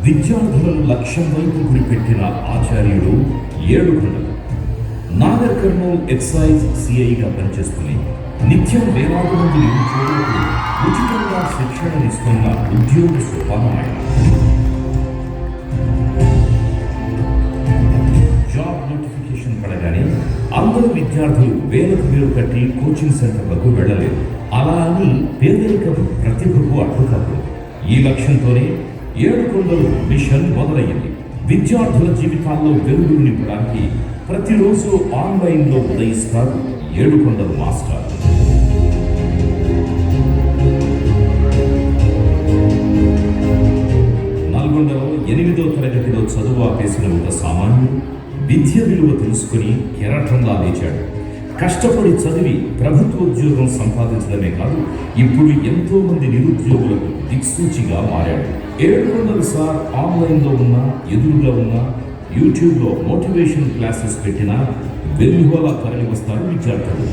విద్యార్థులను లక్ష్యం వైపు గురిపెట్టిన ఆచార్యుడు ఏడుకొండలు. నాగర్ కర్నూల్ ఎక్సైజ్ సిఐగా పనిచేస్తుంది. నిత్యం వేలాది మంది నిరుద్యోగులకు ఉచితంగా శిక్షణనిస్తున్న ఉద్యోగ సోపానమైన జాబ్ నోటిఫికేషన్ పడగానే అందరు విద్యార్థులు వేలకు వేలు కట్టి కోచింగ్ సెంటర్లకు వెళ్ళలేదు. అలా అని పేదరికం ప్రతిభకు అడ్డు కాదు. ఈ లక్ష్యంతోనే ఏడుకొండలు మిషన్ మొదలయ్యింది. విద్యార్థుల జీవితాల్లో వెలుగులు నింపడానికి ప్రతిరోజు ఆన్లైన్లో ఉదయిస్తారు ఏడుకొండలు మాస్టర్. నల్గొండలో 8వ తరగతిలో చదువు ఆపేసిన ఒక సామాన్యుడు విద్య విలువ తెలుసుకుని కెరటంలా లేచాడు. కష్టపడి చదివి ప్రభుత్వ ఉద్యోగం సంపాదించడమే కాదు, ఇప్పుడు ఎంతో మంది నిరుద్యోగులకు దిక్సూచిగా మారాడు. ఏడుకొండలు సార్ ఆన్లైన్లో ఉన్నా, ఎదురుగా ఉన్నా, యూట్యూబ్లో మోటివేషన్ క్లాసెస్ పెట్టినా వెల్లువలా తరలి వస్తారు విద్యార్థులు.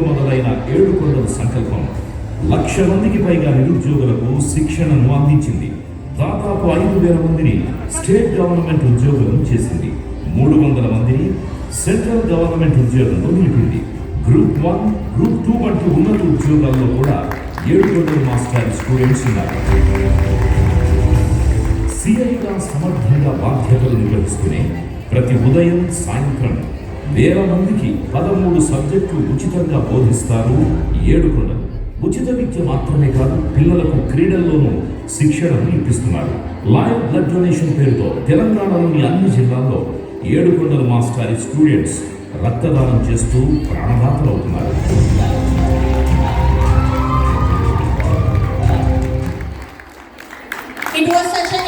మొదలైన ఏడుకొండల సంకల్పం 1,00,000 మందికి పైగా నిరుద్యోగులకు శిక్షణను అందించింది. దాదాపు 5,000 మందిని స్టేట్ గవర్నమెంట్ ఉద్యోగులను చేసింది. 300 మందిని సెంట్రల్ గవర్నమెంట్ ఉద్యోగంలో నిలిపింది. గ్రూప్ 1, గ్రూప్ 2 వంటి ఉన్నత ఉద్యోగాల్లో కూడా ఏడుకొండలు మాస్టర్ స్టూడెంట్స్ ఉన్నారు. సిఐగా సమర్థంగా బాధ్యతలు నిర్వహిస్తూనే ప్రతి ఉదయం సాయంత్రం వేల మందికి 13 సబ్జెక్టులు ఉచితంగా బోధిస్తారు ఏడుకొండలు. ఉచిత విద్య మాత్రమే కాదు, పిల్లలకు క్రీడల్లోనూ శిక్షణను ఇప్పిస్తున్నారు. లైవ్ బ్లడ్ డొనేషన్ పేరుతో తెలంగాణలోని అన్ని జిల్లాల్లో ఏడుకొండలు మాస్టర్ స్టూడెంట్స్ రక్తదానం చేస్తూ ప్రాణదాతలవుతున్నారు. It was such an